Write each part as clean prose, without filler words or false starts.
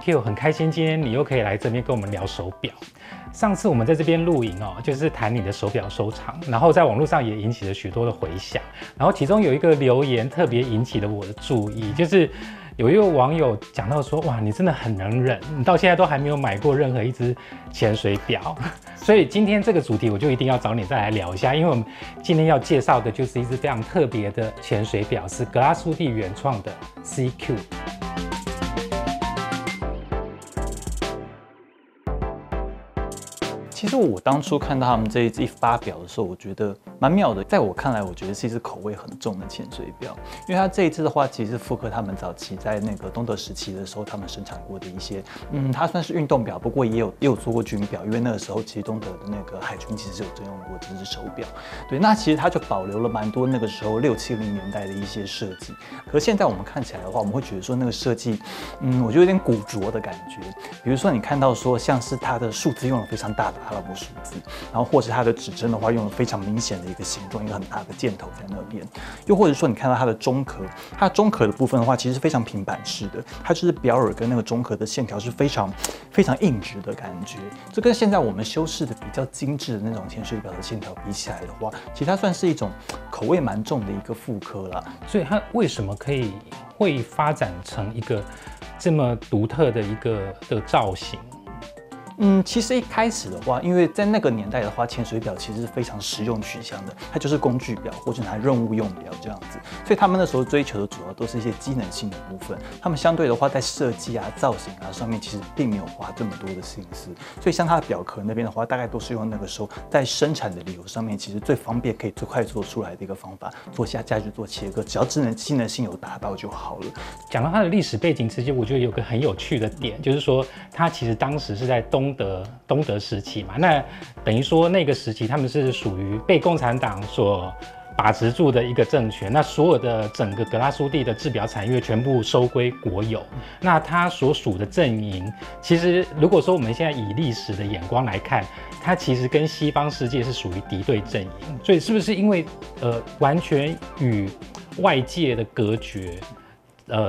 Q 很开心，今天你又可以来这边跟我们聊手表。上次我们在这边录影哦，就是谈你的手表收藏，然后在网络上也引起了许多的回响。然后其中有一个留言特别引起了我的注意，就是有一位网友讲到说，哇，你真的很能忍，你到现在都还没有买过任何一只潜水表。所以今天这个主题我就一定要找你再来聊一下，因为我们今天要介绍的就是一只非常特别的潜水表，是格拉苏蒂原创的 CQ。其实我当初看到他们这一发表的时候，我觉得蛮妙的。在我看来，我觉得是一只口味很重的潜水表，因为它这一支的话，其实是复刻他们早期在那个东德时期的时候，他们生产过的一些，它算是运动表，不过也有做过军表，因为那个时候其实东德的那个海军其实有征用过这只手表。对，那其实它就保留了蛮多那个时候60、70年代的一些设计。可是现在我们看起来的话，我们会觉得说那个设计，我觉得有点古拙的感觉。比如说你看到说像是它的数字用了非常大的阿拉伯数字，然后或是它的指针的话，用了非常明显的一个形状，一个很大的箭头在那边。又或者说，你看到它的中壳，它中壳的部分的话，其实是非常平板式的，它就是表耳跟那个中壳的线条是非常硬直的感觉。这跟现在我们修饰的比较精致的那种潜水表的线条比起来的话，其实它算是一种口味蛮重的一个复刻啦。所以它为什么会发展成一个这么独特的一个造型？其实一开始的话，因为在那个年代的话，潜水表其实是非常实用取向的，它就是工具表或者拿任务用表这样子，所以他们那时候追求的主要都是一些机能性的部分。他们相对的话，在设计啊、造型啊上面，其实并没有花这么多的心思。所以像它的表壳那边的话，大概都是用那个时候在生产的理由上面，其实最方便可以最快做出来的一个方法，做下架去做切割，只要机能性有达到就好了。讲到它的历史背景，其实我觉得有个很有趣的点，就是说它其实当时是在东德时期嘛，那等于说那个时期他们是属于被共产党所把持住的一个政权，那所有的整个格拉苏蒂的制表产业全部收归国有。那他所属的阵营，其实如果说我们现在以历史的眼光来看，它其实跟西方世界是属于敌对阵营，所以是不是因为完全与外界的隔绝？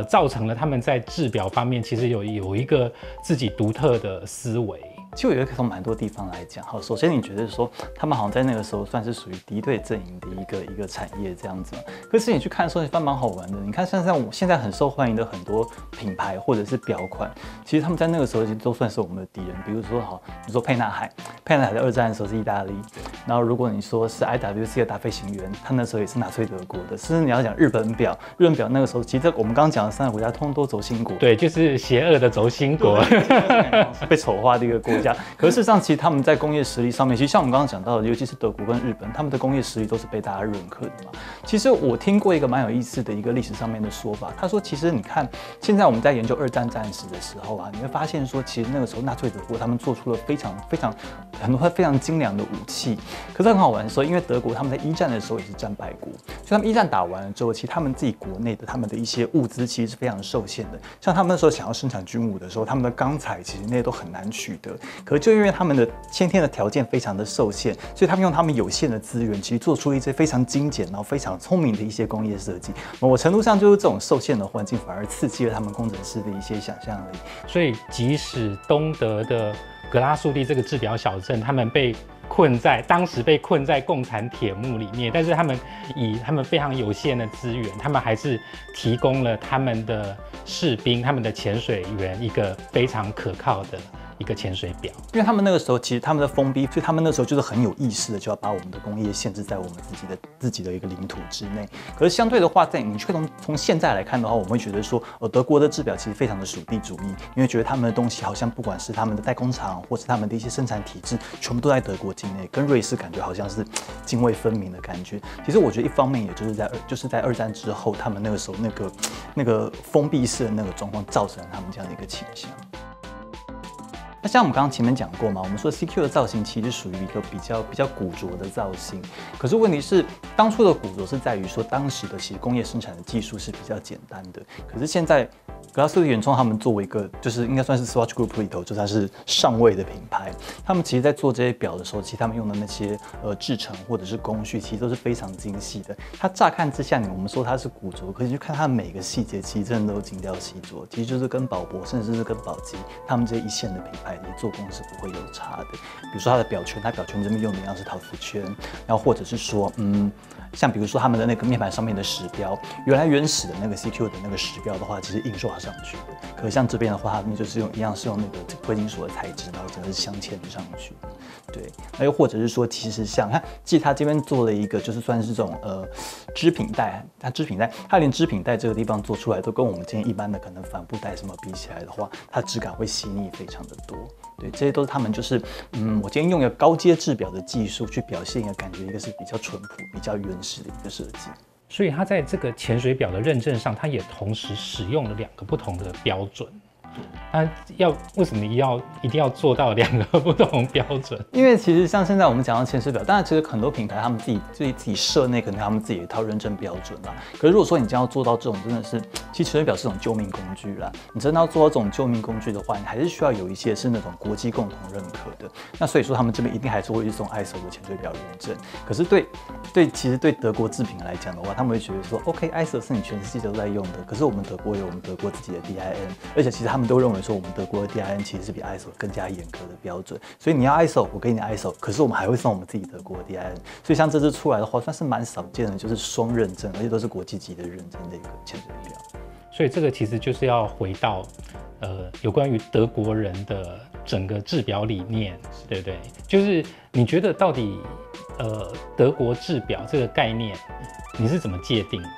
造成了他们在制表方面其实有一个自己独特的思维。其实我觉得可以从蛮多地方来讲。好，首先你觉得说他们好像在那个时候算是属于敌对阵营的一个产业这样子，可是你去看的时候，你发现蛮好玩的。你看像我现在很受欢迎的很多品牌或者是表款，其实他们在那个时候其实都算是我们的敌人。比如说好，你说沛纳海在2战的时候是意大利，然后如果你说是 IWC 的大飞行员，他那时候也是纳粹德国的。甚至你要讲日本表那个时候，其实我们刚刚讲的3个国家通通都轴心国，对，就是邪恶的轴心国，被丑化的一个国家。可是事实上，其实他们在工业实力上面，其实像我们刚刚讲到的，尤其是德国跟日本，他们的工业实力都是被大家认可的嘛。其实我听过一个蛮有意思的一个历史上面的说法，他说，其实你看，现在我们在研究2战战史的时候啊，你会发现说，其实那个时候纳粹德国他们做出了很多非常精良的武器。可是很好玩的说，因为德国他们在1战的时候也是战败国，所以他们1战打完了之后，其实他们自己国内的他们的一些物资其实是非常受限的。像他们那时候想要生产军武的时候，他们的钢材其实那些都很难取得。可是就因为他们的先天的条件非常的受限，所以他们用他们有限的资源，其实做出一些非常精简，然后非常聪明的一些工业设计。某程度上，就是这种受限的环境，反而刺激了他们工程师的一些想象力。所以，即使东德的格拉苏蒂这个制表小镇，他们当时被困在共产铁幕里面，但是他们以他们非常有限的资源，他们还是提供了他们的士兵、他们的潜水员一个非常可靠的一个潜水表。因为他们那个时候其实他们的封闭，所以他们那时候就是很有意识的就要把我们的工业限制在我们自己的一个领土之内。可是相对的话，你却从现在来看的话，我们会觉得说，德国的制表其实非常的属地主义，因为觉得他们的东西好像不管是他们的代工厂，或是他们的一些生产体制，全部都在德国境内，跟瑞士感觉好像是泾渭分明的感觉。其实我觉得一方面也就是在2战之后，他们那个时候那个封闭式的那个状况，造成了他们这样的一个倾向。那像我们刚刚前面讲过嘛，我们说 CQ 的造型其实属于一个比较古着的造型。可是问题是，当初的古着是在于说，当时的其实工业生产的技术是比较简单的。可是现在格拉斯维原创他们作为一个就是应该算是 Swatch Group 里头，就它是上位的品牌，他们其实在做这些表的时候，其实他们用的那些制成或者是工序，其实都是非常精细的。它乍看之下，我们说它是古着，可是就看它每个细节，其实真的都精雕细琢。其实就是跟宝珀，甚至是跟宝玑，他们这一线的品牌，其实做工是不会有差的。比如说它的表圈，它表圈这边用的一样是陶瓷圈，然后或者是说，像比如说他们的那个面盘上面的时标，原来原始的那个 CQ 的那个时标的话，其实印刷上去的。可像这边的话，他们就是一样是用那个贵金属的材质，然后整个是镶嵌上去。对，那又或者是说，其实像看，其实他这边做了一个，就是算是这种织品带，它连织品带这个地方做出来，都跟我们今天一般的可能帆布袋什么比起来的话，它质感会细腻非常的多。对，这些都是他们就是，我今天用一个高阶制表的技术去表现一个感觉，一个是比较淳朴、比较原始的一个设计。所以它在这个潜水表的认证上，它也同时使用了2个不同的标准。那为什么一定要做到2个不同标准？因为其实像现在我们讲到潜水表，当然其实很多品牌他们自己设内可能他们自己有一套认证标准啦。可是如果说你将要做到这种真的是，其实潜水表是种救命工具啦。你真的要做到这种救命工具的话，你还是需要有一些是那种国际共同认可的。那所以说他们这边一定还是会去送 ISO 的潜水表认证。可是其实对德国制品来讲的话，他们会觉得说 OK ISO 是你全世界都在用的，可是我们德国有我们德国自己的 DIN， 而且其实他们都认为说我们德国的 DIN 其实是比 ISO 更加严格的标准，所以你要 ISO 我给你 ISO， 可是我们还会送我们自己德国的 DIN， 所以像这次出来的话算是蛮少见的，就是双认证，而且都是国际级的认证的一个潜水表。所以这个其实就是要回到有关于德国人的整个制表理念，对不对？就是你觉得到底德国制表这个概念你是怎么界定的？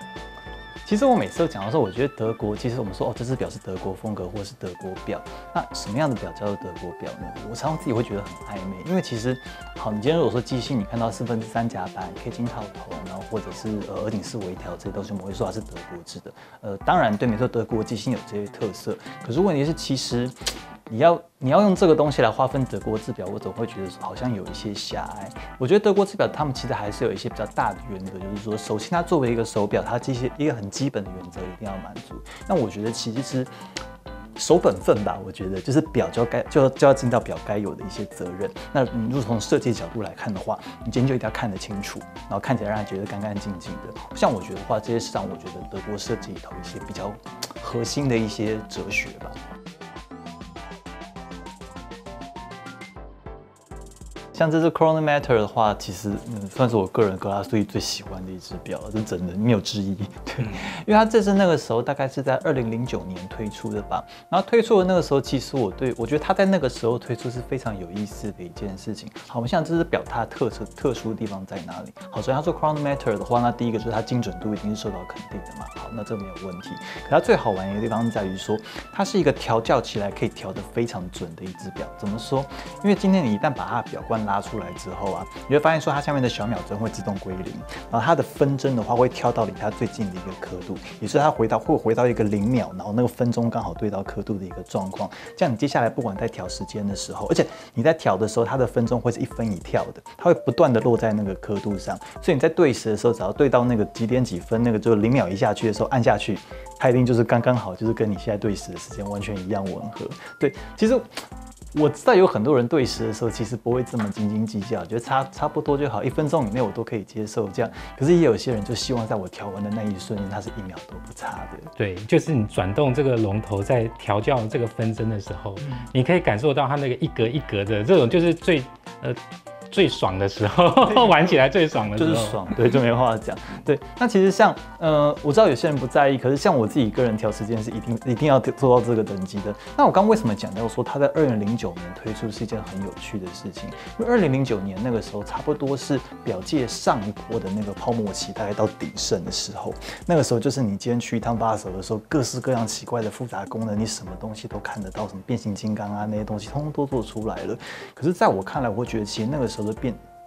其实我每次都讲的时候，我觉得德国，其实我们说这只表是德国风格或是德国表，那什么样的表叫做德国表呢？我常常自己会觉得很暧昧，因为其实好，你今天如果说机芯你看到3/4夹板、K 金套头，然后或者是额顶式微调这些东西，我们会说它是德国制的。当然对，没错，德国机芯有这些特色，可是问题是其实。你要用这个东西来划分德国制表，我总会觉得好像有一些狭隘。我觉得德国制表他们其实还是有一些比较大的原则，就是说，首先它作为一个手表，它这些一个很基本的原则一定要满足。那我觉得其实守本分吧，我觉得就是表就要尽到表该有的一些责任。那你如果从设计角度来看的话，你今天就一定要看得清楚，然后看起来让人觉得干干净净的。像我觉得的话，这些是让我觉得德国设计里头一些比较核心的一些哲学吧。像这只 Chronometer 的话，其实算是我个人格拉斯最喜欢的一只表了，是真的没有之一。对，因为它这是那个时候大概是在2009年推出的吧。然后推出的那个时候，其实我觉得它在那个时候推出是非常有意思的一件事情。好，我们像这只表它的特殊的地方在哪里？好，首先它做 Chronometer 的话，那第一个就是它精准度一定是受到肯定的嘛。好，那这没有问题。可它最好玩的一个地方在于说，它是一个调校起来可以调得非常准的一只表。怎么说？因为今天你一旦把它的表冠拉出来之后啊，你会发现说它下面的小秒针会自动归零，然后它的分针的话会挑到离它最近的一个刻度，也是它会回到一个0秒，然后那个分钟刚好对到刻度的一个状况。这样你接下来不管在调时间的时候，而且你在调的时候，它的分钟会是1分1跳的，它会不断的落在那个刻度上，所以你在对时的时候，只要对到那个几点几分，那个就0秒一下去的时候按下去，它一定就是刚刚好，就是跟你现在对时的时间完全一样吻合。对，其实。我知道有很多人对时的时候，其实不会这么斤斤计较，觉得差不多就好，1分钟以内我都可以接受这样。可是也有些人就希望在我调完的那一瞬间，它是1秒都不差的。对，就是你转动这个龙头在调校这个分针的时候，你可以感受到它那个一格一格的这种，就是最爽的时候，玩起来最爽的时候，就是爽，对，就没话讲。对，那其实像我知道有些人不在意，可是像我自己个人调时间是一定要做到这个等级的。那我刚为什么讲到说它在2009年推出是一件很有趣的事情？因为2009年那个时候差不多是表界上一波的那个泡沫期大概到鼎盛的时候，那个时候就是你今天去一趟巴塞的时候，各式各样奇怪的复杂功能，你什么东西都看得到，什么变形金刚啊那些东西通通都做出来了。可是在我看来，我会觉得其实那个时候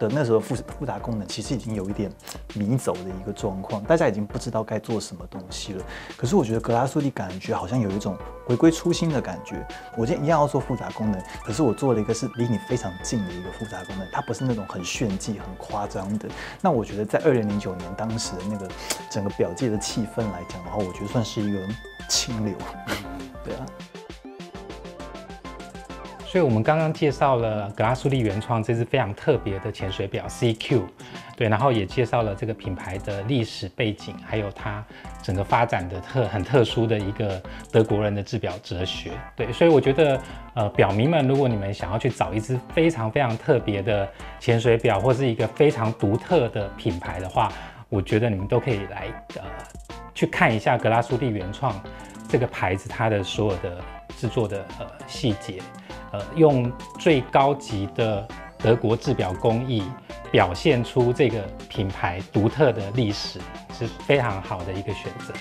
的那时候复杂功能其实已经有一点迷走的一个状况，大家已经不知道该做什么东西了。可是我觉得格拉苏蒂感觉好像有一种回归初心的感觉。我今天一样要做复杂功能，可是我做了一个是离你非常近的一个复杂功能，它不是那种很炫技、很夸张的。那我觉得在2009年当时的那个整个表界的气氛来讲的话，我觉得算是一个清流。对啊。所以我们刚刚介绍了格拉苏蒂原创这支非常特别的潜水表 CQ， 对，然后也介绍了这个品牌的历史背景，还有它整个发展的很特殊的一个德国人的制表哲学，对，所以我觉得表迷们，如果你们想要去找一支非常特别的潜水表，或是一个非常独特的品牌的话，我觉得你们都可以来去看一下格拉苏蒂原创这个牌子它的所有的制作的细节。用最高级的德国制表工艺表现出这个品牌独特的历史，是非常好的一个选择。